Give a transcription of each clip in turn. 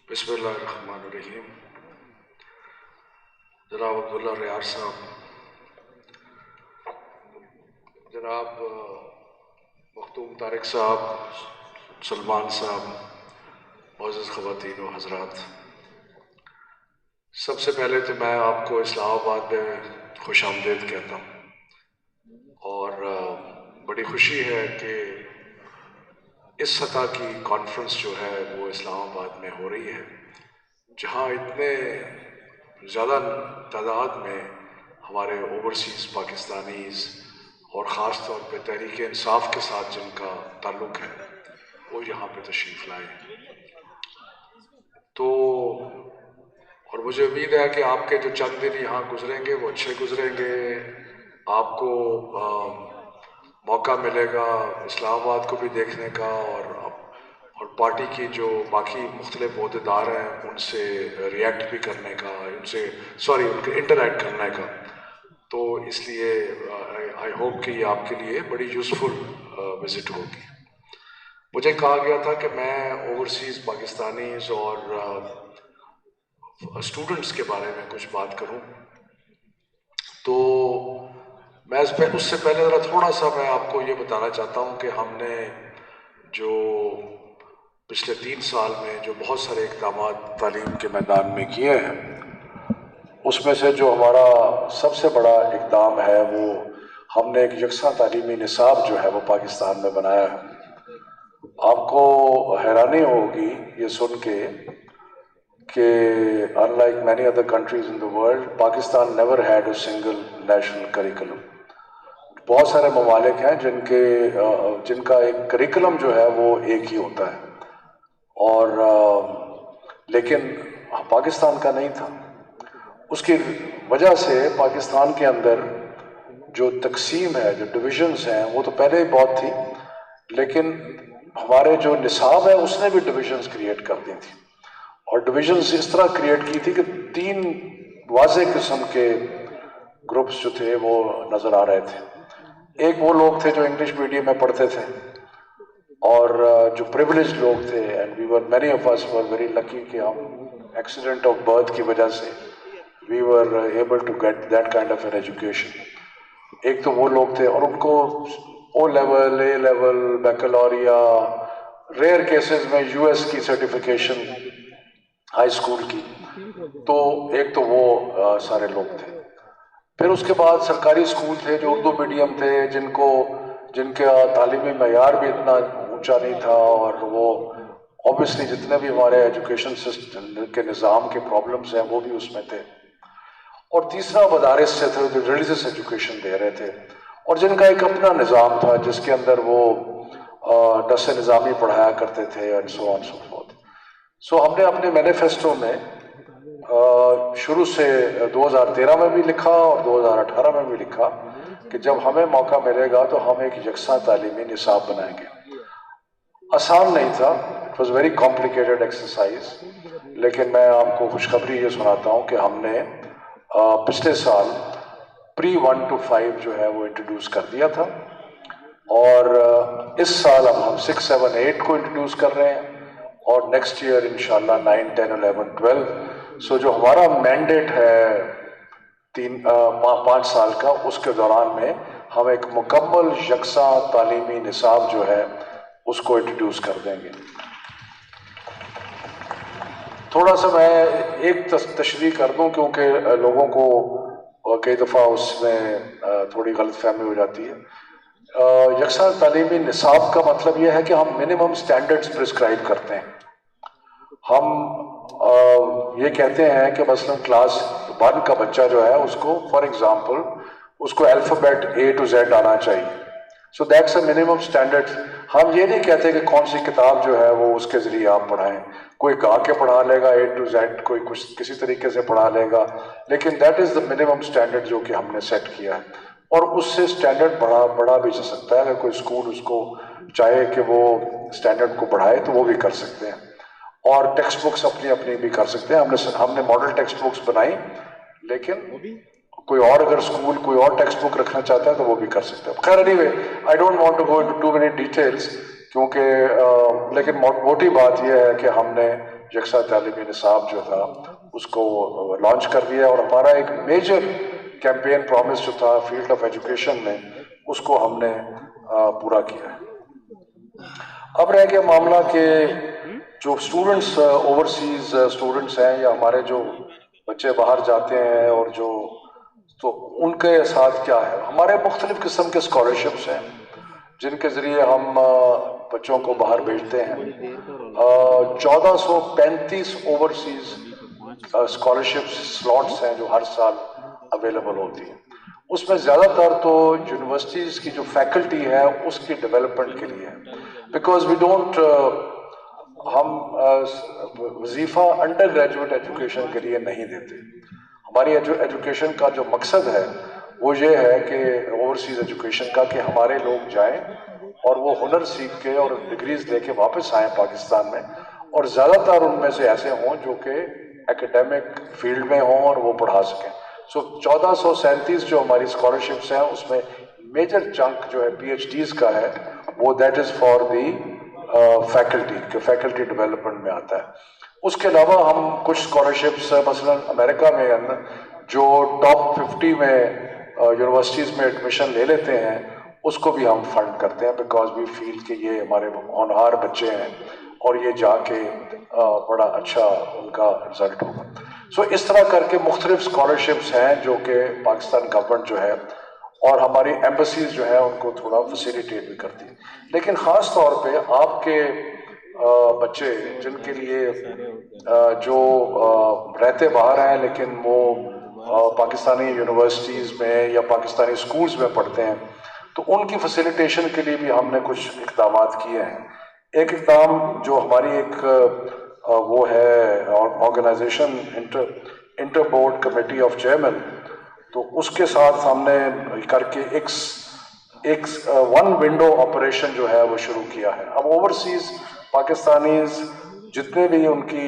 بسم اللہ الرحمن الرحیم. جناب عبداللہ ریاض صاحب، جناب مختوم طارق صاحب، سلمان صاحب، معزز خواتین و حضرات، سب سے پہلے تو میں آپ کو اسلام آباد میں خوش آمدید کہتا ہوں، اور بڑی خوشی ہے کہ اس سطح کی کانفرنس جو ہے وہ اسلام آباد میں ہو رہی ہے، جہاں اتنے زیادہ تعداد میں ہمارے اوورسیز پاکستانیز اور خاص طور پہ تحریک انصاف کے ساتھ جن کا تعلق ہے وہ یہاں پہ تشریف لائے. تو اور مجھے امید ہے کہ آپ کے جو چند دن یہاں گزریں گے وہ اچھے گزریں گے. آپ کو موقع ملے گا اسلام آباد کو بھی دیکھنے کا، اور پارٹی کی جو باقی مختلف عہدیدار ہیں ان سے ریئیکٹ بھی کرنے کا، ان کے انٹریکٹ کرنے کا. تو اس لیے آئی ہوپ کہ یہ آپ کے لیے بڑی یوزفل وزٹ ہوگی. مجھے کہا گیا تھا کہ میں اوورسیز پاکستانیز اور اسٹوڈنٹس کے بارے میں کچھ بات کروں، تو میں اس سے پہلے ذرا تھوڑا سا میں آپ کو یہ بتانا چاہتا ہوں کہ ہم نے جو پچھلے 3 سال میں جو بہت سارے اقدامات تعلیم کے میدان میں کیے ہیں، اس میں سے جو ہمارا سب سے بڑا اقدام ہے وہ ہم نے ایک یکساں تعلیمی نصاب جو ہے وہ پاکستان میں بنایا ہے. آپ کو حیرانی ہوگی یہ سن کے کہ unlike many other countries in the world, Pakistan never had a single national curriculum. بہت سارے ممالک ہیں جن کا ایک کریکلم جو ہے وہ ایک ہی ہوتا ہے، اور لیکن پاکستان کا نہیں تھا. اس کی وجہ سے پاکستان کے اندر جو تقسیم ہے، جو ڈویژنز ہیں، وہ تو پہلے ہی بہت تھی، لیکن ہمارے جو نصاب ہے اس نے بھی ڈویژنز کریٹ کر دی تھی. اور ڈویژنز اس طرح کریٹ کی تھی کہ 3 واضح قسم کے گروپس جو تھے وہ نظر آ رہے تھے. ایک وہ لوگ تھے جو انگلش میڈیم میں پڑھتے تھے اور جو پریولیج لوگ تھے، and many of us were very lucky کہ ہم ایکسیڈنٹ آف برتھ کی وجہ سے we were able to get that kind of an education. ایک تو وہ لوگ تھے، اور ان کو او level, A level, بیکلوریا، rare cases میں یو ایس کی سرٹیفکیشن ہائی اسکول کی. تو ایک تو وہ سارے لوگ تھے. پھر اس کے بعد سرکاری اسکول تھے جو اردو میڈیم تھے، جن کا تعلیمی معیار بھی اتنا اونچا نہیں تھا، اور وہ اوبیسلی جتنے بھی ہمارے ایجوکیشن سسٹم کے نظام کے پرابلمس ہیں وہ بھی اس میں تھے. اور تیسرا مدارس سے تھے جو ریلیجس ایجوکیشن دے رہے تھے، اور جن کا ایک اپنا نظام تھا جس کے اندر وہ دس نظامی پڑھایا کرتے تھے، and so on so forth. سو ہم نے اپنے مینیفیسٹو میں شروع سے 2013 میں بھی لکھا اور 2018 میں بھی لکھا کہ جب ہمیں موقع ملے گا تو ہم ایک یکساں تعلیمی نصاب بنائیں گے. آسان نہیں تھا، it was very complicated exercise, لیکن میں آپ کو خوشخبری یہ سناتا ہوں کہ ہم نے پچھلے سال پری 1 to 5 جو ہے وہ انٹروڈیوس کر دیا تھا، اور اس سال اب ہم 6, 7, 8 کو انٹروڈیوس کر رہے ہیں، اور نیکسٹ ایئر انشاءاللہ 9, 10, 11, 12. سو جو ہمارا مینڈیٹ ہے 5 سال کا، اس کے دوران میں ہم ایک مکمل یکساں تعلیمی نصاب جو ہے اس کو انٹروڈیوس کر دیں گے. تھوڑا سا میں ایک تشریح کر دوں کیونکہ لوگوں کو کئی دفعہ اس میں تھوڑی غلط فہمی ہو جاتی ہے. یکساں تعلیمی نصاب کا مطلب یہ ہے کہ ہم منیمم سٹینڈرڈز پرسکرائب کرتے ہیں. ہم یہ کہتے ہیں کہ مثلا کلاس 1 کا بچہ جو ہے اس کو فار ایگزامپل اس کو الفابیٹ A to Z آنا چاہیے. So that's a minimum standard. ہم یہ نہیں کہتے کہ کون سی کتاب جو ہے وہ اس کے ذریعے آپ پڑھائیں. کوئی گا کے پڑھا لے گا A to Z، کوئی کسی طریقے سے پڑھا لے گا، لیکن that is the minimum standard جو کہ ہم نے سیٹ کیا ہے. اور اس سے اسٹینڈرڈ بڑھا بھی جا سکتا ہے. اگر کوئی اسکول اس کو چاہے کہ وہ اسٹینڈرڈ کو بڑھائے تو وہ بھی کر سکتے ہیں، اور ٹیکسٹ بکس اپنی بھی کر سکتے ہیں. ہم نے ماڈل ٹیکسٹ بکس بنائی، لیکن کوئی اور اگر اسکول کوئی اور ٹیکسٹ بک رکھنا چاہتا ہے تو وہ بھی کر سکتا ہے. خیر anyway, I don't want to go into too many details کیونکہ لیکن موٹی بات یہ ہے کہ ہم نے یکساں تعلیمی نصاب جو تھا اس کو لانچ کر دیا، اور ہمارا ایک میجر کیمپین پرومس جو تھا فیلڈ آف ایجوکیشن میں اس کو ہم نے پورا کیا ہے۔ اب رہ گیا معاملہ کہ جو اسٹوڈنٹس اوورسیز اسٹوڈنٹس ہیں یا ہمارے جو بچے باہر جاتے ہیں اور جو تو ان کے ساتھ کیا ہے، ہمارے مختلف قسم کے اسکالرشپس ہیں جن کے ذریعے ہم بچوں کو باہر بھیجتے ہیں۔ 1435 اوورسیز اسکالرشپس سلاٹس ہیں جو ہر سال اویلیبل ہوتی ہیں۔ اس میں زیادہ تر تو یونیورسٹیز کی جو فیکلٹی ہے اس کی ڈیولپمنٹ کے لیے، بیکاز وی ڈونٹ ہم وظیفہ انڈر گریجویٹ ایجوکیشن کے لیے نہیں دیتے۔ ہماری ایجوکیشن کا جو مقصد ہے وہ یہ ہے کہ اوورسیز ایجوکیشن کا کہ ہمارے لوگ جائیں اور وہ ہنر سیکھ کے اور ڈگریز لے کے واپس آئیں پاکستان میں، اور زیادہ تر ان میں سے ایسے ہوں جو کہ ایکیڈیمک فیلڈ میں ہوں اور وہ پڑھا سکیں۔ 1437 جو ہماری اسکالرشپس ہیں اس میں میجر چنک جو ہے پی ایچ ڈیز کا ہے، وہ that is for the faculty, کہ فیکلٹی ڈیولپمنٹ میں آتا ہے۔ اس کے علاوہ ہم کچھ اسکالرشپس مثلا امریکہ میں جو ٹاپ 50 میں یونیورسٹیز میں ایڈمیشن لے لیتے ہیں اس کو بھی ہم فنڈ کرتے ہیں، بیکاز وی فیل کہ یہ ہمارے ہونہار بچے ہیں اور یہ جا کے بڑا اچھا ان کا رزلٹ ہوگا۔ اس طرح کر کے مختلف اسکالرشپس ہیں جو کہ پاکستان گورنمنٹ جو ہے اور ہماری ایمبسیز جو ہے ان کو تھوڑا فیسیلیٹیٹ بھی کرتی ہے۔ لیکن خاص طور پہ آپ کے بچے جن کے لیے جو رہتے باہر ہیں لیکن وہ پاکستانی یونیورسٹیز میں یا پاکستانی سکولز میں پڑھتے ہیں، تو ان کی فیسیلیٹیشن کے لیے بھی ہم نے کچھ اقدامات کیے ہیں۔ ایک اقدام جو ہماری ایک وہ ہے organisation inter board committee of chairman, تو اس کے ساتھ ہم نے کر کے ایک ون ونڈو آپریشن جو ہے وہ شروع کیا ہے۔ اب اوورسیز پاکستانیز جتنے بھی ان کی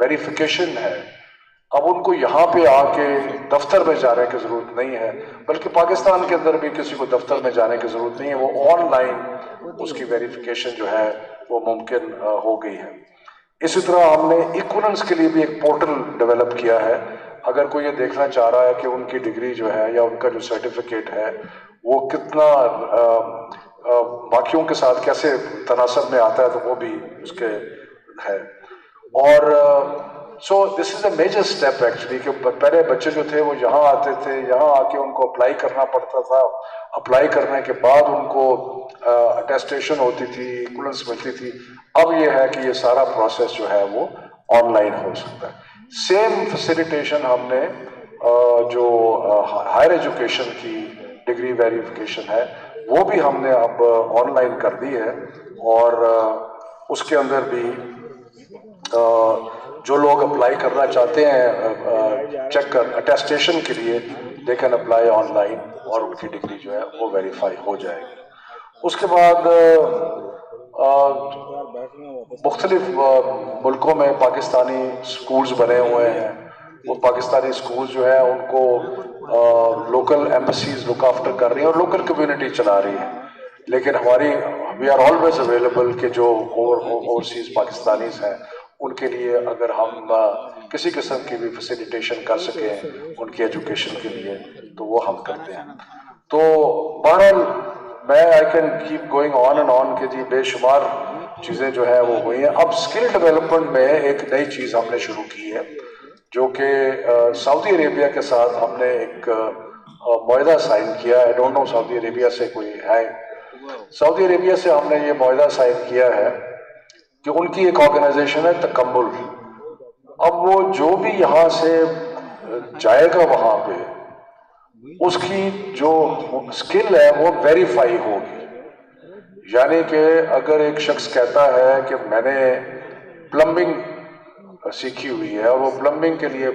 ویریفیکیشن ہے، اب ان کو یہاں پہ آ کے دفتر میں جانے کی ضرورت نہیں ہے، بلکہ پاکستان کے اندر بھی کسی کو دفتر میں جانے کی ضرورت نہیں ہے، وہ آن لائن اس کی ویریفیکیشن جو ہے وہ ممکن ہو گئی ہے۔ اسی طرح ہم نے ایکولنس کے لیے بھی ایک پورٹل ڈیولپ کیا ہے۔ اگر کوئی یہ دیکھنا چاہ رہا ہے کہ ان کی ڈگری جو ہے یا ان کا جو سرٹیفکیٹ ہے وہ کتنا باقیوں کے ساتھ کیسے تناسب میں آتا ہے، تو وہ بھی اس کے ہے۔ اور دس از اے میجر اسٹیپ ایکچولی، کہ پہلے بچے جو تھے وہ یہاں آتے تھے، یہاں آ کے ان کو اپلائی کرنا پڑتا تھا، اپلائی کرنے کے بعد ان کو اٹیسٹیشن ہوتی تھی، ایکولنس ملتی تھی۔ اب یہ ہے کہ یہ سارا پروسیس جو ہے وہ آن لائن ہو سکتا ہے۔ سیم فیسیلیٹیشن ہم نے جو ہائر ایجوکیشن کی ڈگری ویریفیکیشن ہے وہ بھی ہم نے اب آن لائن کر دی ہے، اور اس کے اندر بھی جو لوگ اپلائی کرنا چاہتے ہیں چیک کر اٹیسٹیشن کے لیے، they can apply on line اور ان کی ڈگری جو ہے وہ ویریفائی ہو جائے گی۔ اس کے بعد مختلف ملکوں میں پاکستانی سکولز بنے ہوئے ہیں، وہ پاکستانی سکولز جو ہے ان کو لوکل ایمبسیز لک آفٹر کر رہی ہیں اور لوکل کمیونٹی چلا رہی ہے، لیکن ہماری وی آر آلویز اویلیبل کہ جو اوورسیز پاکستانیز ہیں ان کے لیے اگر ہم کسی قسم کی بھی فیسیلیٹیشن کر سکیں ان کی ایجوکیشن کے لیے تو وہ ہم کرتے ہیں۔ تو بہرحال میں I can keep going on and on کہ جی بے شمار چیزیں جو ہیں وہ ہوئی ہیں۔ اب اسکل ڈیولپمنٹ میں ایک نئی چیز ہم نے شروع کی ہے جو کہ سعودی عربیہ کے ساتھ ہم نے ایک معاہدہ سائن کیا ہے۔ آئی ڈونٹ نو سعودی عربیہ سے کوئی ہے، سعودی عربیہ سے ہم نے یہ معاہدہ سائن کیا ہے کہ ان کی ایک آرگنائزیشن ہے تکمل۔ اب وہ جو بھی یہاں سے جائے گا وہاں پہ اس کی جو اسکل ہے وہ ویریفائی ہوگی، یعنی کہ اگر ایک شخص کہتا ہے کہ میں نے پلمبنگ سیکھی ہوئی ہے اور وہ پلمبنگ کے لیے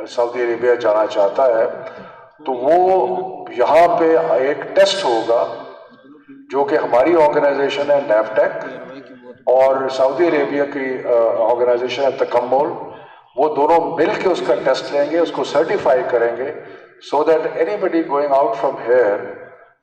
سعودی عربیہ جانا چاہتا ہے تو وہ یہاں پہ ایک ٹیسٹ ہوگا جو کہ ہماری آرگنائزیشن ہے نیفٹیک اور سعودی عربیہ کی آرگنائزیشن ہے تکمل، وہ دونوں مل کے اس کا ٹیسٹ لیں گے، اس کو سرٹیفائی کریں گے، so that anybody going out from here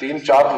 3-4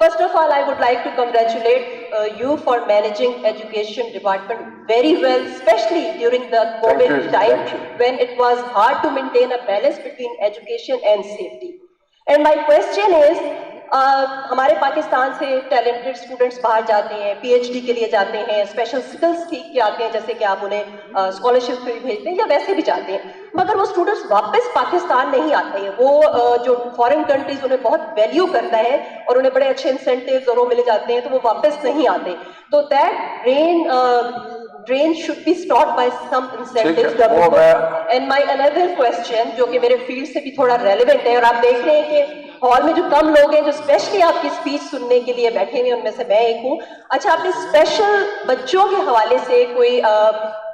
First of all, I would like to congratulate you for managing education department very well, especially during the COVID time when it was hard to maintain a balance between education and safety. And my question is, ہمارے پاکستان سے talented students باہر جاتے ہیں, P H D کے لیے جاتے ہیں, special skills سیکھ کے آتے ہیں, جیسے کہ آپ انہیں اسکالرشپ پہ بھیجتے ہیں یا ویسے بھی جاتے ہیں, مگر وہ اسٹوڈنٹس واپس پاکستان نہیں آتے ہیں. وہ جو فارن کنٹریز انہیں بہت ویلیو کرتا ہے اور انہیں بڑے اچھے انسینٹیوز اور وہ ملے جاتے ہیں, تو وہ واپس نہیں آتے. تو that drain should be stopped by some incentives. And my another question, جو کہ میرے فیلڈ سے بھی تھوڑا ریلیونٹ ہے, اور آپ دیکھ رہے ہیں کہ ہال میں جو کم لوگ ہیں جو اسپیشلی آپ کی اسپیچ سننے کے لیے بیٹھے ہوئے, ان میں سے میں ایک ہوں. اچھا, آپ نے اسپیشل بچوں کے حوالے سے کوئی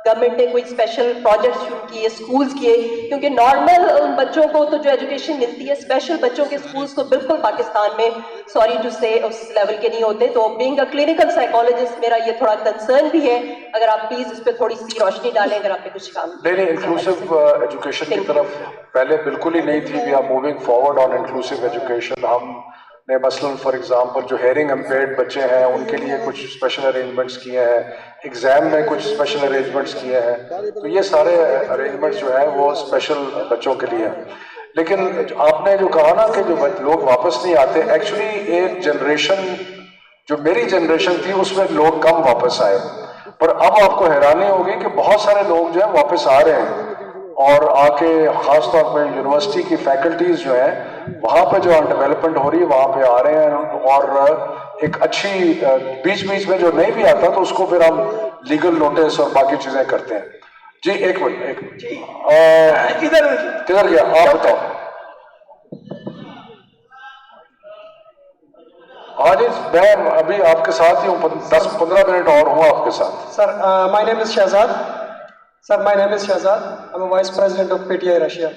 گورنمنٹ نے کوئی اسپیشل پروجیکٹ شروع کیے, اسکولز کیے, کیونکہ نارمل بچوں کو تو جو ایجوکیشن ملتی ہے, اسپیشل بچوں کے اسکولز تو بالکل پاکستان میں سوری ٹو سے اس لیول کے نہیں ہوتے. تو بینگ اے کلینکل سائیکالوجسٹ میرا یہ تھوڑا کنسرن بھی ہے, اگر آپ پلیز اس پہ تھوڑی سی روشنی ڈالیں, اگر آپ نے کچھ کام. نہیں, انکلوسیو ایجوکیشن کی طرف پہلے بالکل ہی نہیں تھی. We are moving forward on inclusive education. ہم نے مثلاً فار ایگزامپل جو ہیئرنگ امپیئرڈ بچے ہیں ان کے لیے کچھ اسپیشل ارینجمنٹس کیے ہیں, ایگزام میں کچھ اسپیشل ارینجمنٹس کیے ہیں. تو یہ سارے ارینجمنٹس جو ہیں وہ اسپیشل بچوں کے لیے ہیں. لیکن آپ نے جو کہا نا کہ جو لوگ واپس نہیں آتے, ایکچولی ایک جنریشن جو میری جنریشن تھی اس میں لوگ کم واپس آئے, پر اب آپ کو حیرانی ہوگی کہ بہت سارے لوگ جو ہیں واپس آ رہے ہیں, اور آ کے خاص طور پہ یونیورسٹی کی فیکلٹیز جو ہیں وہاں پہ جو ڈیولپمنٹ ہو رہی ہے وہاں پہ آ رہے ہیں. اور ایک اچھی بیچ میں جو نہیں بھی آتا تو اس کو پھر ہم لیگل نوٹس اور باقی چیزیں کرتے ہیں. جی ایک منٹ کدھر گیا آپ بتاؤ. ہاں جی, میں ابھی آپ کے ساتھ ہی ہوں, 10-15 منٹ اور ہوں آپ کے ساتھ. Sir my name is Shahzad. Sir my name is Shahzad, I am vice president of P T I Russia.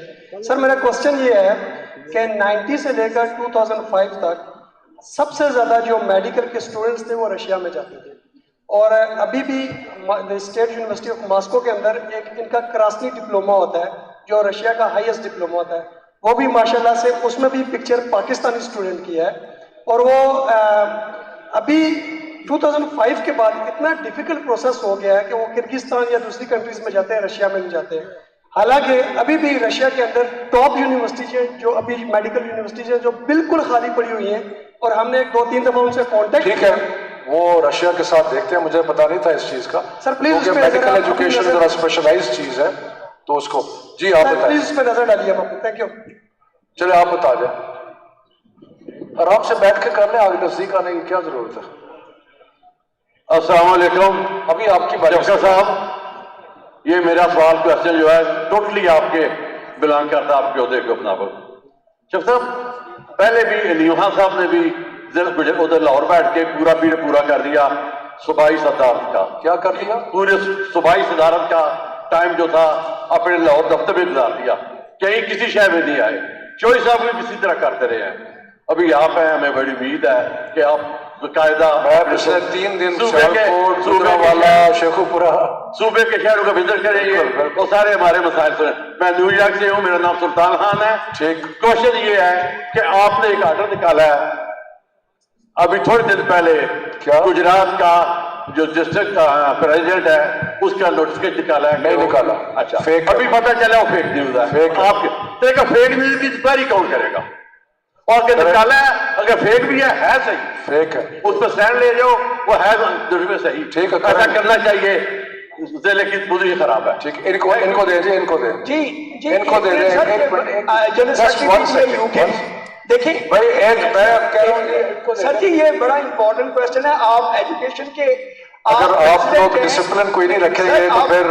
Sir میرا کوشچن یہ ہے کہ 90 سے لے کر 2005 تک سب سے زیادہ جو میڈیکل کے اسٹوڈنٹس تھے وہ رشیا میں جاتے تھے, اور ابھی بھی اسٹیٹ یونیورسٹی آف ماسکو کے اندر ایک ان کا کراسنی ڈپلوما ہوتا ہے جو رشیا کا ہائیسٹ ڈپلوما ہوتا ہے, وہ بھی ماشاءاللہ سے اس میں بھی پکچر پاکستانی اسٹوڈنٹ کی ہے. اور وہ ابھی 2005 کے بعد اتنا ڈیفیکلٹ پروسیس ہو گیا ہے کہ وہ کرگزستان یا دوسری کنٹریز میں جاتے ہیں, رشیا میں نہیں جاتے. حالانکہ ابھی بھی رشیا کے اندر ٹاپ یونیورسٹیز ہیں جو ابھی میڈیکل یونیورسٹیز ہیں جو بالکل خالی پڑی ہوئی ہیں, اور ہم نے 2-3 دفعہ ان سے کانٹیکٹ. ٹھیک ہے, وہ رشیا کے ساتھ دیکھتے ہیں, مجھے پتا نہیں تھا اس چیز کا. سر پلیز میڈیکل ایجوکیشن ذرا اسپیشلائز چیز ہے تو اس کو جی آپ بتائیں. پلیز اس پہ نظر ڈالیے آپ. Thank you. چلے آپ بتا دیں, آرام سے بیٹھ کے کر لیں, آگے نزدیک آنے کی کیا ضرورت ہے. السلام علیکم. ابھی آپ کی بات ڈاکٹر صاحب, یہ میرا سوال کوشچن جو ہے ٹوٹلی آپ کے بلانگ کرتا ہے آپ کے عہدے کو اپنا پر. شیخ صاحب پہلے بھی نیوہاں صاحب نے بھی ادھر لاہور بیٹھ کے پورا پیریڈ پورا کر دیا صوبائی صدارت کا. کیا کر دیا؟ پورے صوبائی صدارت کا ٹائم جو تھا اپنے لاہور دفتر میں گزار دیا, کہیں کسی شہر میں نہیں آئے. چوہی صاحب بھی اسی طرح کرتے رہے ہیں. ابھی آپ ہیں, ہمیں بڑی امید ہے کہ آپ باقاعدہ پچھلے 3 دن گجرانوالہ, شیخو پورہ صوبے کے شہروں کا وزٹ کریں گے اور سارے ہمارے مسائل سنیں. میں نیو یارک سے ہوں, میرا نام سلطان خان ہے. ٹھیک. کوشچن یہ ہے کہ آپ نے ایک آرڈر نکالا ہے ابھی تھوڑے دن پہلے, گجرات کا جو ڈسٹرکٹ پریزیڈنٹ ہے اس کا نوٹیفکیٹ نکالا ہے. نہیں نکالا. اچھا, ابھی پتہ چلا وہ فیک نیوز ہے. آپ کے فیک نیوز کی ایکسپائری کون کرے گا؟ اور کہ نکالا ہے, اگر فیک بھی ہے صحیح, فیک ہے, اس پہ سٹینڈ لے جاؤ, وہ ہے ضرور صحیح. ٹھیک ہے, ایسا کرنا چاہیے. ضلع کی پوزیشن خراب ہے. ٹھیک, ان کو دے دیں, ان کو دیں جی جی ان کو دے دیں. دیکھیں بھائی ایک میں کہہ رہا ہوں سر جی, یہ بڑا امپورٹنٹ کوشچن ہے. آپ ایجوکیشن کے اگر آپ لوگ ڈسپلن کوئی نہیں رکھیں گے تو پھر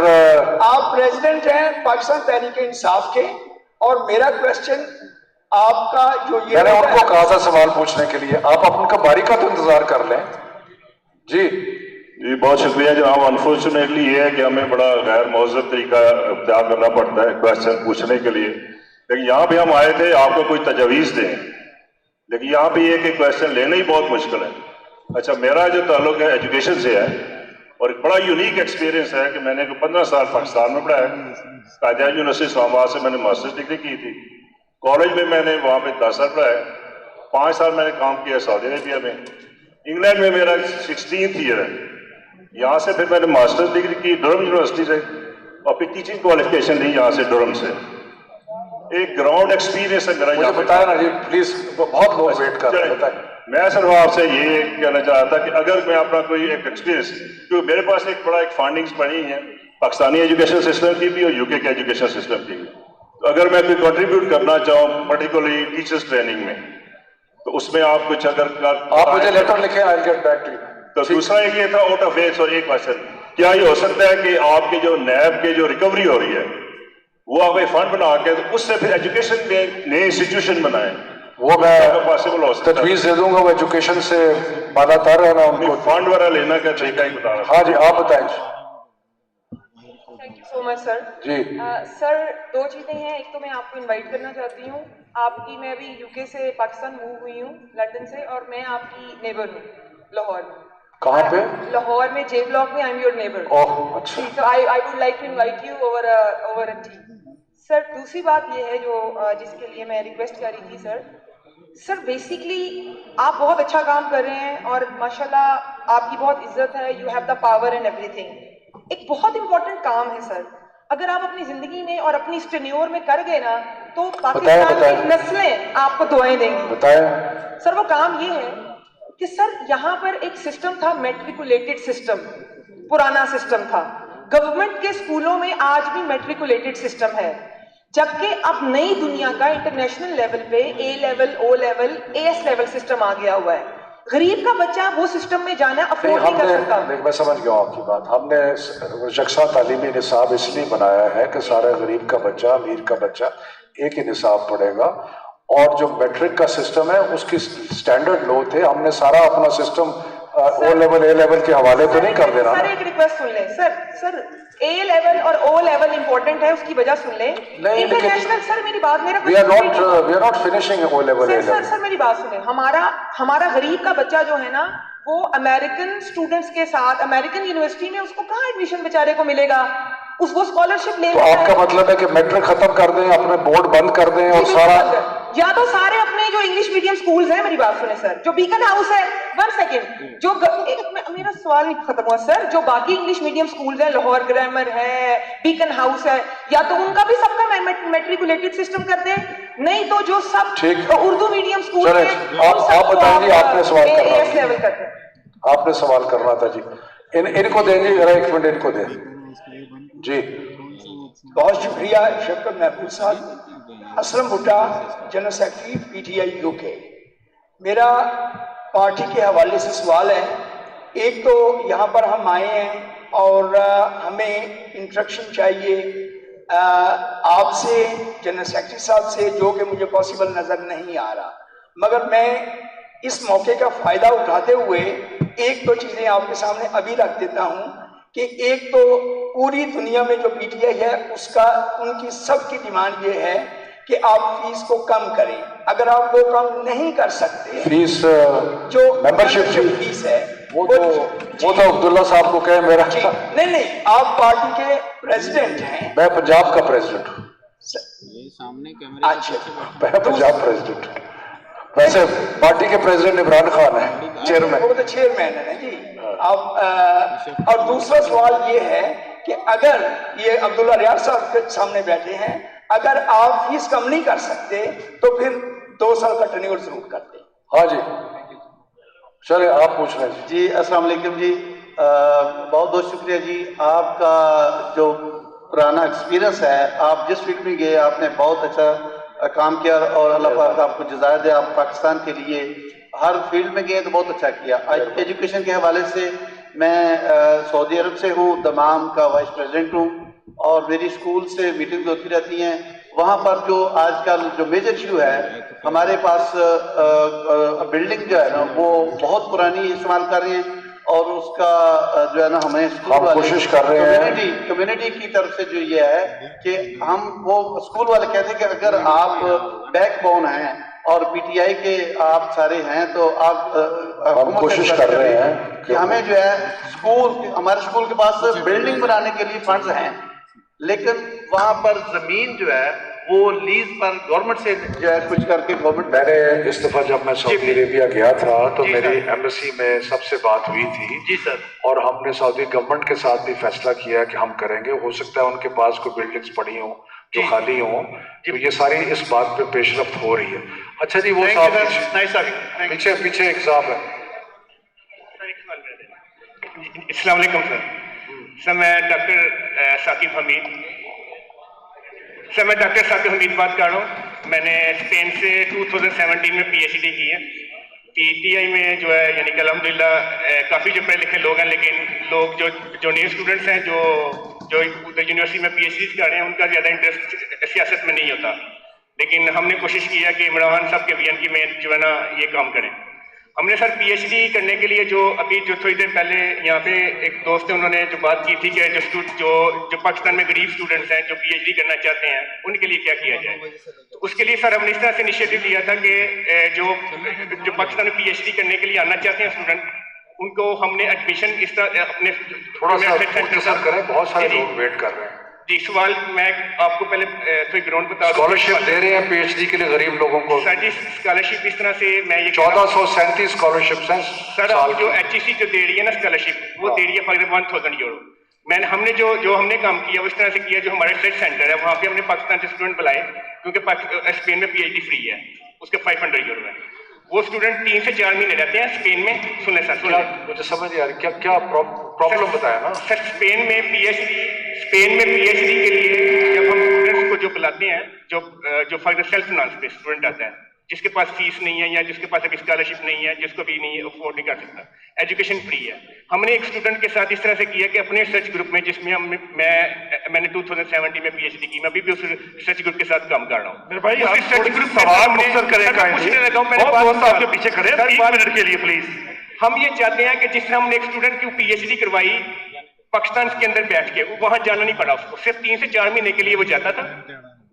آپ پریزیڈنٹ ہیں پاکستان تحریک انصاف کے, اور میرا کوشچن آپ کا جو یہ میں نے ان کو کہا تھا سوال پوچھنے کے لیے, آپ ان کا باری کا تو انتظار کر لیں. جی جی بہت شکریہ جناب. انفارچونیٹلی یہ ہے کہ ہمیں بڑا غیر مہذب طریقہ اختیار کرنا پڑتا ہے کوشچن پوچھنے کے لیے, لیکن یہاں پہ ہم آئے تھے آپ کو کوئی تجاویز دیں, لیکن یہاں پہ یہ کہ کوشچن لینا ہی بہت مشکل ہے. اچھا, میرا جو تعلق ہے ایجوکیشن سے ہے, اور ایک بڑا یونیک ایکسپیرینس ہے کہ میں نے 15 سال پاکستان میں پڑھا ہے. قائد اعظم یونیورسٹی اسلام آباد سے میں نے ماسٹرز ڈگری کی تھی. کالج میں میں نے وہاں پہ 10 سال پڑھا ہے. 5 سال میں نے کام کیا سعودی عربیہ میں. انگلینڈ میں میرا 16th ایئر ہے. یہاں سے پھر میں نے ماسٹرز ڈگری کی ڈرم یونیورسٹی سے, اور پھر ٹیچنگ کوالیفکیشن لی یہاں سے ڈرم سے. ایک گراؤنڈ ایکسپیرینس ہے میرا. مجھے بتایا نا جی پلیز, بہت لوگ ویٹ کر رہے ہیں, بتائیں. میں صرف آپ سے یہ کہنا چاہ رہا تھا کہ اگر میں اپنا کوئی ایک ایکسپیرینس, کیونکہ میرے پاس ایک بڑا ایک فنڈنگز پڑی ہیں پاکستانی ایجوکیشن سسٹم کی بھی اور یو کے ایجوکیشن سسٹم کی بھی, تو اگر میں کوئی کنٹریبیوٹ کرنا چاہوں پرٹیکولرلی ٹیچرس ٹریننگ میں, تو اس میں آپ کچھ اگر آپ مجھے لیٹر لکھیں, I get back to you. تو دوسرا ایک یہ تھا آؤٹ آف ایج, اور ایک کوشچن, کیا یہ ہو سکتا ہے کہ آپ کی جو نیب کی جو ریکوری ہو رہی ہے وہ آپ ایک فنڈ بنا کے تو اس سے پھر ایجوکیشن میں نئے انسٹیٹیوشن بنائیں, وہ میں پاسبل ہو سکتا ہے؟ تجویز دے دوں گا, وہ ایجوکیشن سے بالا تر ہے نا ان کو فنڈ وغیرہ لینا کا طریقہ ہی بتا رہا. ہاں جی آپ بتائیں. تھینک یو سو مچ سر. جی سر دو چیزیں ہیں, ایک تو میں آپ کو انوائٹ کرنا چاہتی ہوں, آپ کی, میں ابھی یو کے سے پاکستان موو ہوئی ہوں لندن سے, اور میں آپ کی نیبر ہوں لاہور میں. کہاں پہ؟ لاہور میں جے بلاک میں. I am your neighbour. اوہ اچھا. So I would like to invite you over a tea. سر دوسری بات یہ ہے جو جس کے لیے میں ریکویسٹ کر رہی تھی سر بیسکلی آپ بہت اچھا کام کر رہے ہیں اور ماشاءاللہ آپ کی بہت عزت ہے, you have the power and every thing. ایک بہت امپورٹنٹ کام ہے سر, اگر آپ اپنی زندگی میں اور اپنی اسٹینیور میں کر گئے نا تو پاکستان کی نسلیں آپ کو دعائیں دیں گی. بتائیں سر وہ کام یہ ہے کہ سر یہاں پر ایک سسٹم تھا, میٹریکولیٹڈ سسٹم, پرانا سسٹم تھا. گورنمنٹ کے اسکولوں میں آج بھی میٹریکولیٹڈ سسٹم ہے, جبکہ اب نئی دنیا کا انٹرنیشنل لیول پہ A level, O level, A S level system آ گیا ہوا ہے. غریب کا بچہ وہ سسٹم میں جانا افورڈ نہیں کر سکتا. میں سمجھ گیا ہوں آپ کی بات. ہم نے یکساں تعلیمی نصاب اس لیے بنایا ہے کہ سارا غریب کا بچہ, امیر کا بچہ ایک ہی نصاب پڑھے گا, اور جو میٹرک کا سسٹم ہے اس کی اسٹینڈرڈ لو تھے. ہم نے سارا اپنا system O level, A level کے حوالے تو نہیں کر دینا. سر ایک ریکویسٹ سن لیں سر, اے لیول اور او لیول امپورٹنٹ ہے, اس کی وجہ سن لیں. انٹرنیشنل سر میری بات, میرا we are not finishing O level, A level. Sir میری بات سنیں, ہمارا غریب کا بچہ جو ہے نا وہ امریکن اسٹوڈنٹس کے ساتھ امریکن یونیورسٹی میں اس کو کہاں ایڈمیشن بیچارے کو ملے گا, وہ اسکالرشپ لے. تو آپ کا مطلب ہے کہ میٹرک ختم کر دیں, اپنے بورڈ بند کر دیں اور سارا, یا تو سارے اپنے جو انگلش میڈیم سکولز ہیں, میری بات سنیں سر, جو بیکن ہاؤس ہے, 1 سیکنڈ, جو میرا سوال نہیں ختم ہوا سر, جو باقی انگلش میڈیم سکولز ہیں, لاہور گرامر ہے, بیکن ہاؤس ہے, یا تو ان کا بھی سب کا میٹریکولیٹڈ سسٹم کر دیں, نہیں تو جو سب اردو میڈیم سکول ہیں آپ بتائیں جی, آپ نے سوال کرنا ایس لیول کرتے ہیں. آپ نے سوال کرنا تھا جی, ان کو دیں جی, ذرا 1 منٹ ان کو دیں جی. بہت شکریہ Shafqat Mahfooz sahab. Aslam Bhatta, general secretary P T I U K. میرا پارٹی کے حوالے سے سوال ہے. ایک تو یہاں پر ہم آئے ہیں اور ہمیں انٹریکشن چاہیے آپ سے, جنرل سیکرٹری صاحب سے, جو کہ مجھے پاسبل نظر نہیں آ رہا, مگر میں اس موقع کا فائدہ اٹھاتے ہوئے ایک دو چیزیں آپ کے سامنے ابھی رکھ دیتا ہوں. کہ ایک تو پوری دنیا میں جو پی ٹی آئی ہے اس کا, ان کی سب کی ڈیمانڈ یہ ہے کہ آپ فیس کو کم کریں. اگر آپ وہ کم نہیں کر سکتے, فیس جو ممبرشپ فیس ہے وہ تو عبداللہ صاحب کو کہیں میرا. نہیں, آپ پارٹی کے پریزیڈنٹ ہیں. میں پنجاب کا پریزیڈنٹ ہوں. اچھا, میں پنجاب پریزیڈنٹ ہوں. ویسے پارٹی کے پریزیڈنٹ عمران خان ہیں, چیئرمین. وہ تو چیئرمین ہے نا جی. آپ اور دوسرا سوال یہ ہے کہ اگر یہ عبداللہ ریاض صاحب کے سامنے بیٹھے ہیں, اگر آپ فیس کم نہیں کر سکتے تو پھر 2 سال کا ٹریننگ ضرور کرتے. ہاں جی, چلے آپ پوچھ رہے ہیں جی. السلام علیکم جی, بہت بہت شکریہ جی. آپ کا جو پرانا ایکسپیرینس ہے, آپ جس فیلڈ میں گئے آپ نے بہت اچھا کام کیا, اور اللہ پاک آپ کو جزائر دے. آپ پاکستان کے لیے ہر فیلڈ میں گئے تو بہت اچھا کیا. ایجوکیشن کے حوالے سے میں سعودی عرب سے ہوں, دمام کا وائس پریزیڈنٹ ہوں, اور میری اسکول سے میٹنگز ہوتی رہتی ہیں. وہاں پر جو آج کل جو میجر ایشو ہے, ہمارے پاس بلڈنگ جو ہے نا وہ بہت پرانی استعمال کر رہے ہیں, اور اس کا جو ہے نا ہمیں اسکول والے کوشش کر رہے ہیں کمیونٹی کی طرف سے جو یہ ہے کہ ہم وہ اسکول والے کہتے ہیں کہ اگر آپ بیک بون ہیں اور پی ٹی آئی کے آپ سارے ہیں تو آپ ہم کوشش کر رہے ہیں کہ ہمیں جو ہے اسکول, ہمارے اسکول کے پاس بلڈنگ بنانے کے لیے فنڈز ہیں, لیکن وہاں پر زمین جو ہے وہ لیز پر گورنمنٹ سے جو ہے کچھ کر کے گورنمنٹ میں نے اس دفعہ جب میں سعودی عربیہ گیا تھا تو میری ایمبیسی میں سب سے بات ہوئی تھی جی سر، اور ہم نے سعودی گورنمنٹ کے ساتھ بھی فیصلہ کیا کہ ہم کریں گے. ہو سکتا ہے ان کے پاس کوئی بلڈنگز پڑی ہوں جو خالی ہوں، تو یہ ساری اس بات پہ پیش رفت ہو رہی ہے. اچھا جی، وہ صاحب پیچھے پیچھے ایک صاحب ہے. السلام علیکم سر. میں ڈاکٹر ثاقب حمید بات کر رہا ہوں. میں نے اسپین سے 2017 میں PhD کی ہے. PTI میں جو ہے یعنی کہ الحمدللہ کافی جو پڑھے لکھے لوگ ہیں، لیکن لوگ جو نیو اسٹوڈنٹس ہیں جو ادھر یونیورسٹی میں PhDs کر رہے ہیں، ان کا زیادہ انٹرسٹ سیاست میں نہیں ہوتا. لیکن ہم نے کوشش کیا کہ عمران صاحب کے VNK میں جو ہے نا یہ کام کریں. ہم نے سر PhD کرنے کے لیے جو تھوڑی دیر پہلے یہاں پہ ایک دوست ہے، انہوں نے جو بات کی تھی کہ جو پاکستان میں غریب اسٹوڈنٹس ہیں جو PhD کرنا چاہتے ہیں، ان کے لیے کیا کیا جائے. تو اس کے لیے سر ہم نے اس طرح سے انیشیٹو لیا تھا کہ جو پاکستان میں PhD کرنے کے لیے آنا چاہتے ہیں اسٹوڈنٹ، ان کو ہم نے ایڈمیشن اس طرح اپنے تھوڑا سا مختصر کریں، بہت سارے لوگ ویٹ کر رہے ہیں. جی، سوال میں آپ کو پہلے تھوڑی گراؤنڈ بتا دوں. اسکالرشپ دے رہے ہیں PhD کے لیے غریب لوگوں کو؟ سر جی، اسکالرشپ اس طرح سے میں یہ 1437 اسکالرشپس ہیں سر. آپ جو HEC جو دے رہی ہے نا اسکالرشپ، وہ دے رہی ہے فار 1000 یورو. ہم نے جو ہم نے کام کیا وہ اس طرح سے کیا، جو ہمارے ریسرچ سینٹر ہے وہاں پہ ہم نے پاکستان سے اسٹوڈنٹ بلائے، کیونکہ اسپین میں PhD فری ہے، اس کے 500 یورو ہے. وہ اسٹوڈنٹ 3 سے 4 مہینے رہتے ہیں اسپین میں. سنیں سر، مجھے سمجھ نہیں آ رہی کیا پرابلم بتایا نا سر. اسپین میں PhD کے لیے جب ہم اسٹوڈنٹس کو جو بلاتے ہیں، جو فار سیلف فائنانس پہ اسٹوڈنٹ آتا ہے، جس کے پاس فیس نہیں ہے یا جس کے پاس ابھی اسکالرشپ نہیں ہے، جس کو بھی نہیں افورڈ نہیں کر سکتا، ایجوکیشن فری ہے. ہم نے ایک اسٹوڈنٹ کے ساتھ اس طرح سے کیا کہ اپنے ریسرچ گروپ میں، جس میں میں نے 2017 میں PhD کی، میں ابھی بھی اس ریسرچ گروپ کے ساتھ کام کر رہا ہوں. میرے بھائی ریسرچ گروپ سوال مختصر کریں آپ کے پیچھے کھڑے 30 منٹ کے لیے پلیز. ہم یہ چاہتے ہیں کہ جس طرح ہم نے ایک اسٹوڈنٹ کی PhD کروائی پاکستان کے اندر بیٹھ کے، وہاں جانا نہیں پڑا اس کو، صرف 3 سے 4 مہینے کے لیے وہ جاتا تھا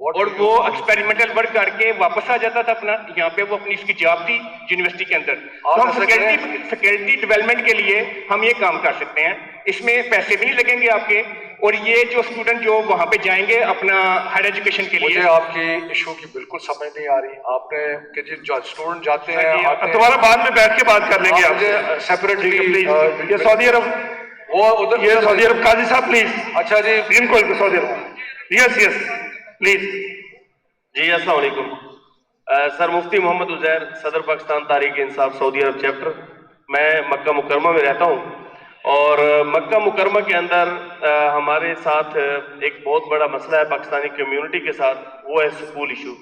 اور وہ ایکسپیریمنٹل ورک کر کے واپس آ جاتا تھا اپنا. یہاں پہ وہ اپنی اس کی جاب تھی یونیورسٹی کے اندر. ہم فیکلٹی ڈیولپمنٹ کے لیے ہم یہ کام کر سکتے ہیں، اس میں پیسے بھی نہیں لگیں گے آپ کے. اور یہ جو اسٹوڈنٹ جو وہاں پہ جائیں گے اپنا ہائر ایجوکیشن کے لیے. مجھے آپ کی ایشو کی بالکل سمجھ نہیں آ رہی. آپ نے کہ جی جو اسٹوڈنٹ جاتے ہیں دوبارہ بعد میں بیٹھ کے بات کر لیں گے. مجھے سیپریٹلی یہ سعودی عرب، وہ ادھر یہ سعودی عرب قاضی صاحب پلیز. اچھا جی، ان کو سعودی عرب یس پلیز. جی السلام علیکم سر. مفتی محمد عزیر، صدر پاکستان تحریک انصاف سعودی عرب چیپٹر. میں مکہ مکرمہ میں رہتا ہوں اور مکہ مکرمہ کے اندر ہمارے ساتھ ایک بہت بڑا مسئلہ ہے پاکستانی کمیونٹی کے ساتھ، وہ ہے سکول ایشو.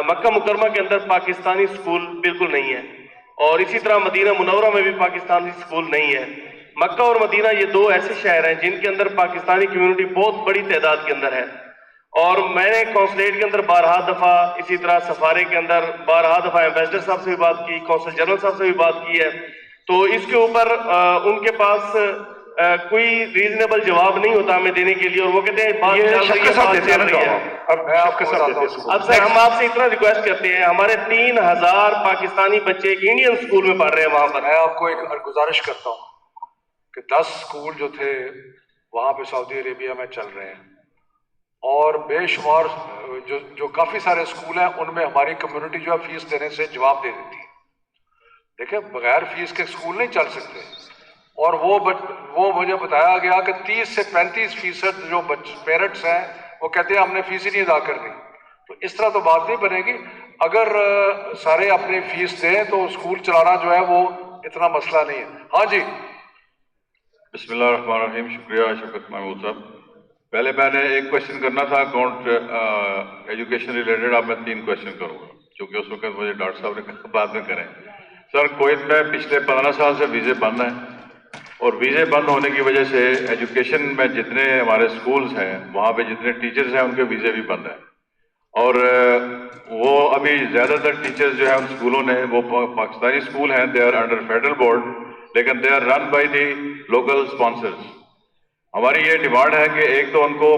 مکہ مکرمہ کے اندر پاکستانی سکول بالکل نہیں ہے اور اسی طرح مدینہ منورہ میں بھی پاکستانی سکول نہیں ہے. مکہ اور مدینہ یہ دو ایسے شہر ہیں جن کے اندر پاکستانی کمیونٹی بہت بڑی تعداد کے اندر ہے. اور میں نے کونسلیٹ کے اندر بارہا دفعہ، اسی طرح سفارے کے اندر بارہا دفعہ ایمبیسڈر صاحب سے بھی بات کی، قونصل جنرل صاحب سے بھی بات کی ہے. تو اس کے اوپر ان کے پاس کوئی ریزنیبل جواب نہیں ہوتا ہمیں دینے کے لیے، اور وہ کہتے ہیں بات چل رہی ہے. اب سر ہم آپ سے اتنا ریکویسٹ کرتے ہیں، ہمارے 3000 پاکستانی بچے انڈین اسکول میں پڑھ رہے ہیں وہاں پر. میں آپ کو ایک گزارش کرتا ہوں کہ 10 اسکول جو تھے وہاں پہ سعودی عربیہ میں چل رہے ہیں اور بے شمار جو کافی سارے اسکول ہیں ان میں ہماری کمیونٹی جو ہے فیس دینے سے جواب دے دیتی ہے. دیکھیں بغیر فیس کے اسکول نہیں چل سکتے. اور وہ مجھے بتایا گیا کہ 30 سے 35% جو پیرنٹس ہیں وہ کہتے ہیں ہم نے فیس ہی نہیں ادا کرنی. تو اس طرح تو بات نہیں بنے گی. اگر سارے اپنی فیس دیں تو اسکول چلانا جو ہے وہ اتنا مسئلہ نہیں ہے. ہاں جی بسم اللہ الرحمن الرحیم. شکریہ شوکت محمود صاحب. پہلے میں نے ایک کوشچن کرنا تھا اکاؤنٹ ایجوکیشن ریلیٹڈ. اب میں 3 کوشچن کروں گا کیونکہ اس وقت مجھے ڈاکٹر صاحب نے کہا بعد میں کریں. سر کویت میں پچھلے 15 سال سے ویزے بند ہیں اور ویزے بند ہونے کی وجہ سے ایجوکیشن میں جتنے ہمارے سکولز ہیں وہاں پہ جتنے ٹیچرز ہیں ان کے ویزے بھی بند ہیں. اور وہ ابھی زیادہ تر ٹیچرز جو ہیں ان سکولوں نے وہ پاکستانی سکول ہیں، they are under federal board لیکن they are run by the local sponsors. ہماری یہ ڈیمانڈ ہے کہ ایک تو ان کو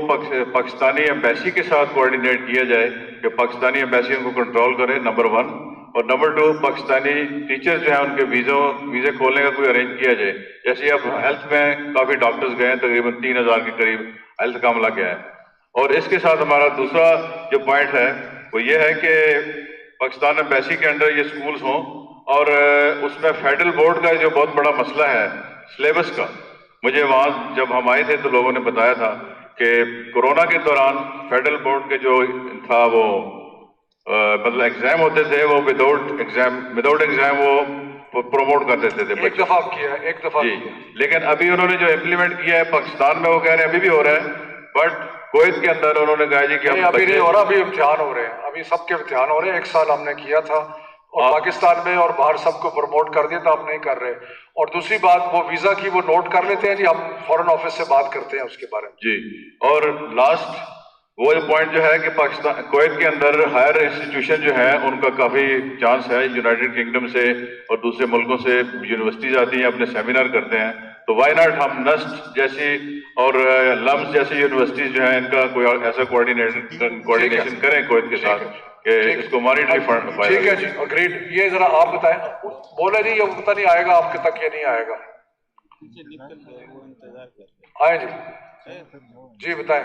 پاکستانی ایمبیسی کے ساتھ کوآرڈینیٹ کیا جائے کہ پاکستانی ایمبیسی ان کو کنٹرول کرے، نمبر 1. اور نمبر 2 پاکستانی ٹیچرز جو ہیں ان کے ویزے کھولنے کا کوئی ارینج کیا جائے. جیسے اب ہیلتھ میں کافی ڈاکٹرز گئے ہیں، تقریباً 3000 کے قریب ہیلتھ کا عملہ گیا ہے. اور اس کے ساتھ ہمارا دوسرا جو پوائنٹ ہے وہ یہ ہے کہ پاکستان ایمبیسی کے انڈر یہ سکولز ہوں اور اس میں فیڈرل بورڈ کا جو بہت بڑا مسئلہ ہے سلیبس کا. مجھے وہاں جب ہم آئے تھے تو لوگوں نے بتایا تھا کہ کورونا کے دوران فیڈرل بورڈ کے جو تھا وہ مطلب ایگزام ہوتے تھے وہ وداؤٹ ایگزام وہ پروموٹ کر دیتے تھے. ایک دفعہ کیا ایک دفعہ جی, لیکن ابھی انہوں نے جو امپلیمنٹ کیا ہے پاکستان میں وہ کہہ رہے ہیں ابھی بھی ہو رہا ہے, بٹ کویت کے اندر انہوں نے کہا جی کہ ابھی نہیں ہو رہا, ابھی امتحان ہو رہے ہیں, ابھی سب کے امتحان ہو رہے ہیں. 1 سال ہم نے کیا تھا اور پاکستان میں اور باہر سب کو پروموٹ کر دیا تھا, آپ نہیں کر رہے. اور دوسری بات وہ ویزا کی وہ نوٹ کر لیتے ہیں جی, ہم فورن آفس سے بات کرتے ہیں اس کے بارے میں. جی, اور لاسٹ وہ پوائنٹ جو ہے کہ پاکستان کویت کے اندر ہائر انسٹیٹیوشن جو ہے ان کا کافی چانس ہے یونائٹڈ کنگڈم سے اور دوسرے ملکوں سے یونیورسٹیز آتی ہیں, اپنے سیمینار کرتے ہیں. تو وائی ناٹ ہم نسٹ جیسی اور لمس جیسی یونیورسٹیز جو ہیں ان کا کوئی ایسا کوآرڈینیشن کریں کویت کے ساتھ کہ اس کو مانیٹری فنڈ. ٹھیک ہے جی, اگریڈ. یہ ذرا آپ بتائیں, بولے جی یہ پتہ نہیں آئے گا آپ کے تک, یہ نہیں آئے گا. آئے جی, جی بتائیں.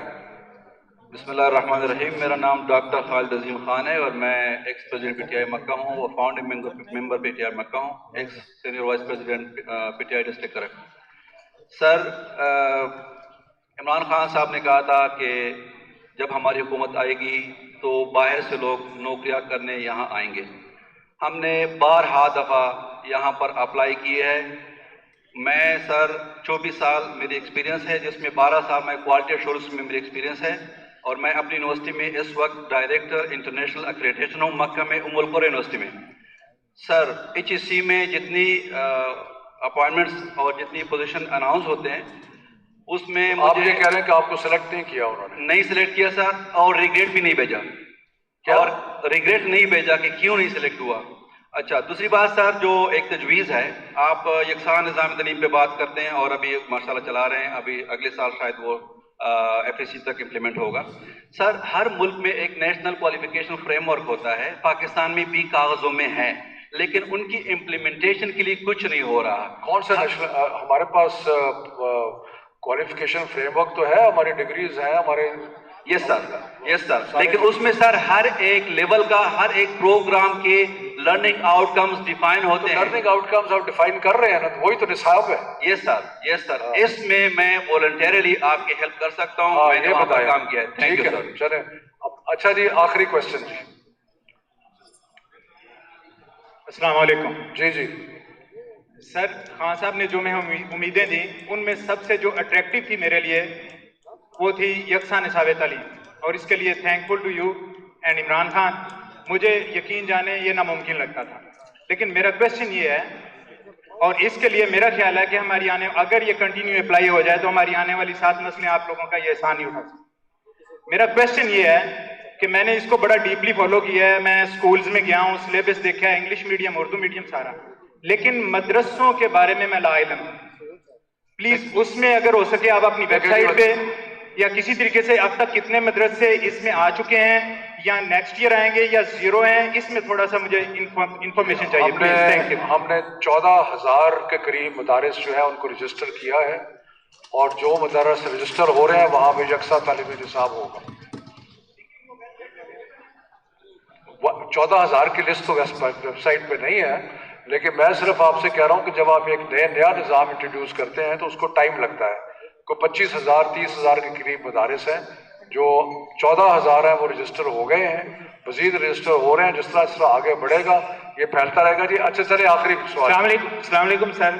بسم اللہ الرحمن الرحیم. میرا نام ڈاکٹر خالد عظیم خان ہے اور میں ex president P T I Makkah ہوں, اور founding member P T I Makkah ہوں, ex senior vice president P T I district Karak. Sir, Imran Khan sahab نے کہا تھا کہ جب ہماری حکومت آئے گی تو باہر سے لوگ نوکریاں کرنے یہاں آئیں گے. ہم نے 12 دفعہ یہاں پر اپلائی کیے ہے. میں سر 24 سال میری ایکسپیرینس ہے, جس میں 12 سال میں کوالٹی ایشورنس میں میری ایکسپیرینس ہے, اور میں اپنی یونیورسٹی میں اس وقت ڈائریکٹر انٹرنیشنل اکریڈیٹیشن ہوں مکہ میں ام القرى یونیورسٹی میں. سر ایچ ای سی میں جتنی اپوائنٹمنٹس اور جتنی پوزیشن اناؤنس ہوتے ہیں اس میں آپ یہ کہہ رہے ہیں کہ آپ کو سلیکٹ نہیں کیا انہوں نے؟ نہیں سلیکٹ کیا سر, اور ریگریٹ بھی نہیں بھیجا. اور ریگریٹ نہیں بھیجا کہ کیوں نہیں سلیکٹ ہوا. اچھا, دوسری بات سر, جو ایک تجویز ہے, آپ یکساں نظام تعلیم پہ بات کرتے ہیں اور ابھی ماشاء اللہ چلا رہے ہیں, ابھی اگلے سال شاید وہ ایف ایس سی تک امپلیمنٹ ہوگا. سر ہر ملک میں ایک نیشنل کوالیفیکیشن فریم ورک ہوتا ہے, پاکستان میں بھی کاغذوں میں ہے, لیکن ان کی امپلیمنٹیشن کے لیے کچھ نہیں ہو رہا. کون سا نیشنل؟ ہمارے پاس کوالیفیکیشن فریم ورک تو ہے, ہماری ڈگریز ہیں ہمارے. یس سر, یس سر, لیکن اس میں سر ہر ایک لیول کا ہر ایک پروگرام کے لرننگ آؤٹ کمز ڈیفائن ہوتے ہیں. لرننگ آؤٹ کمز آپ ڈیفائن کر رہے ہیں نا, تو وہی تو نصاب ہے. یس سر, یس سر, اس میں میں والنٹیرلی آپ کی ہیلپ کر سکتا ہوں, میں نے وہاں پر کام کیا ہے. Thank you sir. چلیں, اچھا جی, آخری کوشچن جی. السلام علیکم. جی جی سر, خان صاحب نے جو میں امیدیں دیں ان میں سب سے جو اٹریکٹیو تھی میرے لیے وہ تھی یکساں نصاب تعلیم, اور اس کے لیے thankful to you and Imran Khan. مجھے یقین جانے یہ ناممکن لگتا تھا, لیکن میرا کوشچن یہ ہے, اور اس کے لیے میرا خیال ہے کہ ہماری اگر یہ کنٹینیو اپلائی ہو جائے تو ہماری آنے والی 7 نسلیں آپ لوگوں کا یہ احسان نہیں اٹھا سکتی. میرا کوشچن یہ ہے کہ میں نے اس کو بڑا ڈیپلی فالو کیا ہے, میں سکولز میں گیا ہوں, سلیبس دیکھا ہے, انگلش میڈیم اردو میڈیم سارا, لیکن مدرسوں کے بارے میں لا علم. پلیز اس میں اگر ہو سکے آپ اپنی ویب سائٹ پہ یا کسی طریقے سے اب تک کتنے مدرسے اس میں آ چکے ہیں یا نیکسٹ ایئر آئیں گے یا زیرو ہیں, اس میں تھوڑا سا مجھے انفارمیشن چاہیے پلیز. Thank you. ہم نے 14,000 کے قریب مدارس جو ہے ان کو رجسٹر کیا ہے, اور جو مدارس رجسٹر ہو رہے ہیں وہاں پہ یکساں تعلیمی نصاب ہوگا. 14,000 کی لسٹ تو ویب سائٹ پہ نہیں ہے, لیکن میں صرف آپ سے کہہ رہا ہوں کہ جب آپ ایک نیا نظام انٹروڈیوس کرتے ہیں تو اس کو ٹائم لگتا ہے. کوئی 25,000 30,000 کے قریب مدارس ہیں, جو 14,000 ہیں وہ رجسٹر ہو گئے ہیں, مزید رجسٹر ہو رہے ہیں. جس طرح آگے بڑھے گا یہ پھیلتا رہے گا. جی اچھا چلے, آخری سوال. السلام علیکم سر,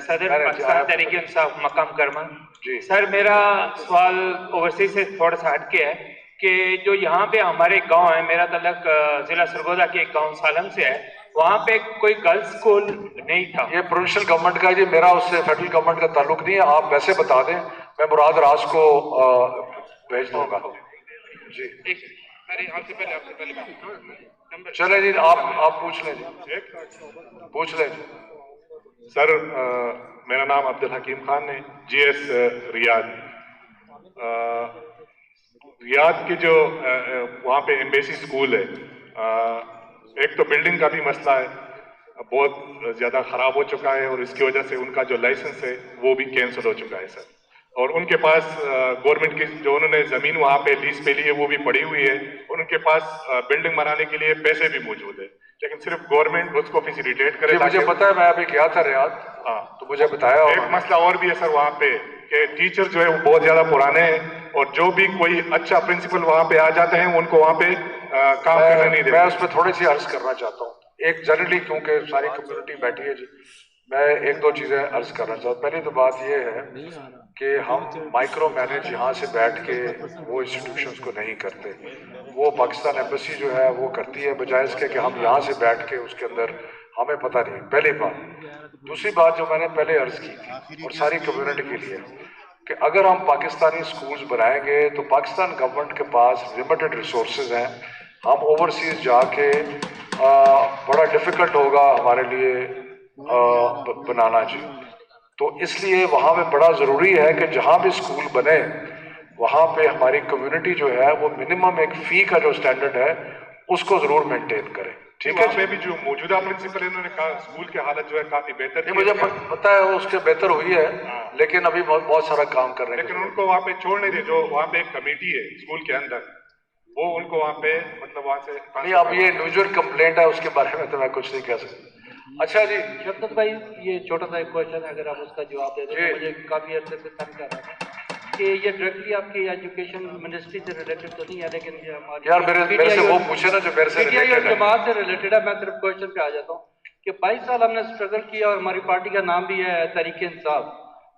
صدر پاکستان تحریک انصاف مکہ مکرمہ. جی سر, میرا سوال اوورسیز سے تھوڑا سا ہٹ کے ہے کہ جو یہاں پہ ہمارے گاؤں ہے, میرا تعلق ضلع سرگودا کے ایک گاؤں سالم سے ہے, وہاں پہ کوئی گرلز اسکول نہیں تھا. یہ پروونشل گورنمنٹ کا, یہ میرا اس سے فیڈرل گورنمنٹ کا تعلق نہیں ہے. آپ ویسے بتا دیں, میں مراد راز کو بھیج دوں گا. جی چلے جی, آپ پوچھ لیں جی, پوچھ لیں جی. سر میرا نام عبدالحکیم خان ہے, جی ایس ریاض. ریاض کے جو وہاں پہ ایمبیسی اسکول ہے, ایک تو بلڈنگ کا بھی مسئلہ ہے, بہت زیادہ خراب ہو چکا ہے, اور اس کی وجہ سے ان کا جو لائسنس ہے وہ بھی کینسل ہو چکا ہے. سر اور ان کے پاس گورنمنٹ کی جو انہوں نے زمین وہاں پہ لیز پہ لی ہے وہ بھی پڑی ہوئی ہے، اور ان کے پاس بلڈنگ بنانے کے لیے پیسے بھی موجود ہیں، لیکن صرف گورنمنٹ اس کو فیسیلیٹیٹ کرے. مجھے پتا ہے، میں ابھی گیا تھا ریاض، تو مجھے بتایا. ایک مسئلہ اور بھی ہے سر وہاں پہ کہ ٹیچر جو ہے وہ بہت زیادہ پرانے ہیں، اور جو بھی کوئی اچھا پرنسپل وہاں پہ آ جاتے ہیں ان کو وہاں پہ کام کرنے نہیں دیتے. میں اس پہ تھوڑی سی عرض کرنا چاہتا ہوں. ایک جنرلی کیونکہ ساری کمیونٹی بیٹھی ہے جی، میں ایک دو چیزیں عرض کرنا چاہتا ہوں. پہلی تو بات یہ ہے کہ ہم مائکرو مینج یہاں سے بیٹھ کے وہ انسٹیٹیوشنز کو نہیں کرتے، وہ پاکستان ایمبیسی جو ہے وہ کرتی ہے، بجائے اس کے کہ ہم یہاں سے بیٹھ کے اس کے اندر ہمیں پتہ نہیں. پہلی بات. دوسری بات جو میں نے پہلے عرض کی تھی اور ساری کمیونٹی کے لیے، کہ اگر ہم پاکستانی سکولز بنائیں گے تو پاکستان گورنمنٹ کے پاس لمیٹڈ ریسورسز ہیں. ہم اوورسیز جا کے بڑا ڈیفیکلٹ ہوگا ہمارے لیے بنانا جی. تو اس لیے وہاں پہ بڑا ضروری ہے کہ جہاں بھی اسکول بنے وہاں پہ ہماری کمیونٹی جو ہے وہ منیمم ایک فی کا جو اسٹینڈرڈ ہے اس کو ضرور مینٹین کرے. ٹھیک ہے. وہاں پہ بھی جو موجودہ پرنسپل انہوں نے کہا اسکول کی حالت جو ہے کافی بہتر ہے. مجھے پتا ہے اس کے بہتر ہوئی ہے، لیکن ابھی بہت سارا کام کر رہے ہیں. لیکن ان کو وہاں پہ چھوڑ نہیں دے. جو وہاں پہ ایک کمیٹی ہے اسکول کے اندر، وہ ان کو وہاں پہ مطلب وہاں سے نہیں. اب یہ انڈیویجول کمپلینٹ ہے، اس کے بارے میں تو میں کچھ نہیں کہہ سکتا. اچھا جی شفقت بھائی، یہ چھوٹا سا ایک کوشچن ہے، اگر آپ اس کا جواب دے دیں. مجھے کافی عرصے سے تنگ کر رہا تھا کہ یہ ڈائریکٹلی آپ کی ایجوکیشن منسٹری سے ریلیٹڈ تو نہیں ہے، لیکن یہ ہماری یار میرے سے وہ پوچھے نا جو میرے سے PTI اور جماعت سے ریلیٹڈ ہے. میں صرف کوشچن پہ آ جاتا ہوں کہ 22 سال ہم نے اسٹرگل کیا اور ہماری پارٹی کا نام بھی ہے تحریک انصاف.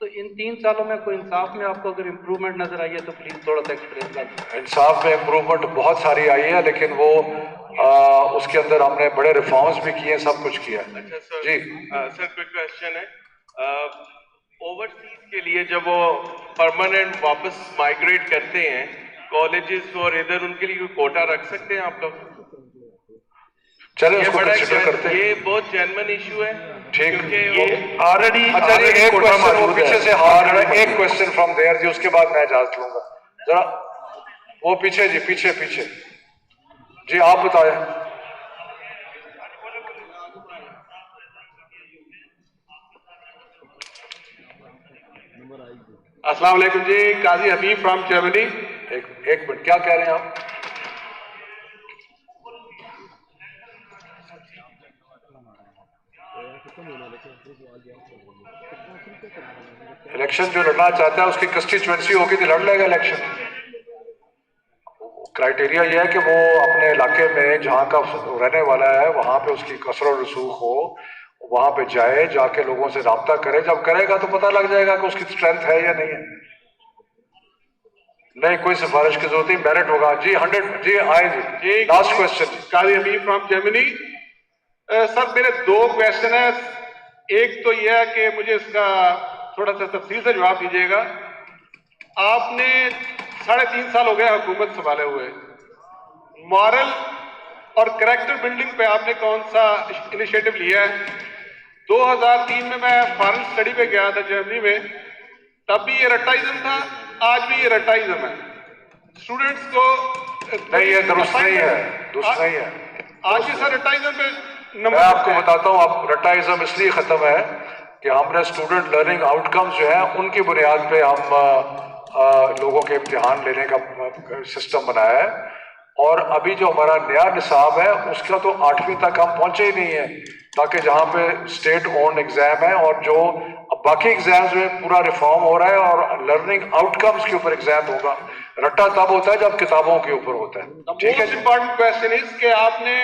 تو ان 3 سالوں میں کوئی انصاف میں آپ کو اگر امپروومنٹ نظر آئی ہے تو پلیز تھوڑا سا ایکسپلین کر دیں. انصاف میں امپروومنٹ بہت ساری آئی ہے، لیکن وہ اس کے اندر ہم نے بڑے ریفارمز بھی کیے ہیں، سب کچھ کیا ہے. جی سر، کوئی کوشچن ہے. اوورسیز کے لیے جب وہ پرماننٹ واپس مائگریٹ کرتے ہیں کالجز اور ادھر، ان کے لیے کوئی کوٹا رکھ سکتے ہیں آپ لوگ؟ چلیں اس کو کنسیڈر کرتے ہیں. یہ بہت جینوئن ایشو ہے. ٹھیک. آلریڈی اچھا جی ایک کوشچن وہ پیچھے سے ہار رہا ہے، ایک کوشچن فرام دیئر جی، اس کے بعد میں اجازت لوں گا. ذرا وہ پیچھے جی، پیچھے جی آپ بتائیں. السلام علیکم جی، قاضی حبیب فرام جرمنی. ایک منٹ، کیا کہہ رہے ہیں آپ؟ الیکشن جو لڑنا چاہتا ہے اس کی کنسٹیچوئنسی ہوگی تو لڑ لے گا الیکشن. کرائٹیریا یہ ہے کہ وہ اپنے علاقے میں جہاں کا رہنے والا ہے وہاں پہ اس کی کثر و رسوخ ہو، وہاں پہ جائے، جا کے لوگوں سے رابطہ کرے. جب کرے گا تو پتہ لگ جائے گا کہ اس کی اسٹرینتھ ہے یا نہیں ہے. نہیں کوئی سفارش کی ضرورت نہیں، میرٹ ہوگا. جی 100 جی آئے جی. Last question. Qazi Habib from Germany. سر میرے 2 کوشچن ہیں. ایک تو یہ ہے کہ مجھے اس کا تھوڑا سا تفصیل سے جواب دیجیے گا. آپ نے 3.5 سال ہو گئے حکومت سنبھالے ہوئے، مورل اور کریکٹر بلڈنگ پہ آپ نے کون سا انیشیٹو لیا ہے؟ 2003 میں فارن اسٹڈی پہ گیا تھا جرمنی میں، تب بھی یہ رٹائزم تھا، آج بھی یہ رٹائزم ہے. اسٹوڈنٹس کو نہیں، یہ درست نہیں ہے. آج بھی سر رٹائزم پہ میں آپ کو بتاتا ہوں. اب رٹائزم اس لیے ختم ہے کہ ہم نے اسٹوڈنٹ لرننگ آؤٹ کمز جو ہیں ان کی بنیاد پہ ہم لوگوں کے امتحان لینے کا سسٹم بنایا ہے. اور ابھی جو ہمارا نیا نصاب ہے اس کا تو 8ویں تک ہم پہنچے ہی نہیں ہیں، تاکہ جہاں پہ اسٹیٹ اونڈ ایگزام ہے اور جو باقی ایگزامز میں پورا ریفارم ہو رہا ہے اور لرننگ آؤٹ کمز کے اوپر ایگزام ہوگا. رٹا تب ہوتا ہے جب کتابوں کے اوپر ہوتا ہے. ٹھیک ہے. موسٹ امپورٹنٹ کوسچن از کہ آپ نے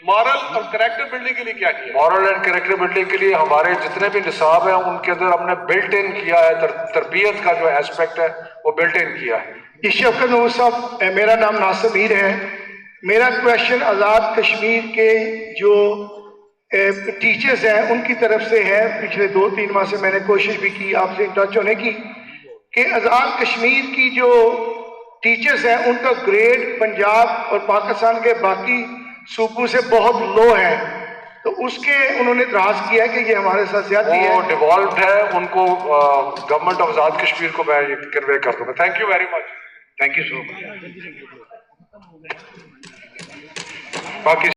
مورل اور کریکٹر بلڈنگ کے لیے کیا کیا؟ مورل اینڈ کریکٹر بلڈنگ کے لیے ہمارے جتنے بھی نصاب ہیں ان کے اندر ہم نے بلٹ ان کیا ہے، تربیت کا جو ایسپیکٹ ہے وہ بلٹ ان کیا ہے. جی شفقت محمود صاحب، میرا نام ناصر میر ہے. میرا کویشچن آزاد کشمیر کے جو ٹیچرز ہیں ان کی طرف سے ہے. پچھلے 2-3 ماہ سے میں نے کوشش بھی کی آپ سے ان ٹچ ہونے کی کہ آزاد کشمیر کی جو ٹیچرز ہیں ان کا گریڈ پنجاب اور پاکستان کے باقی صوبوں سے بہت لو ہے. تو اس کے انہوں نے اعتراض کیا کہ یہ ہمارے ساتھ زیادتی ہے. وہ ڈیوالوڈ ہے، ان کو گورنمنٹ آف آزاد کشمیر کو میں یہ کنوے کر دوں گا. Thank you very much. Thank you so much. باقی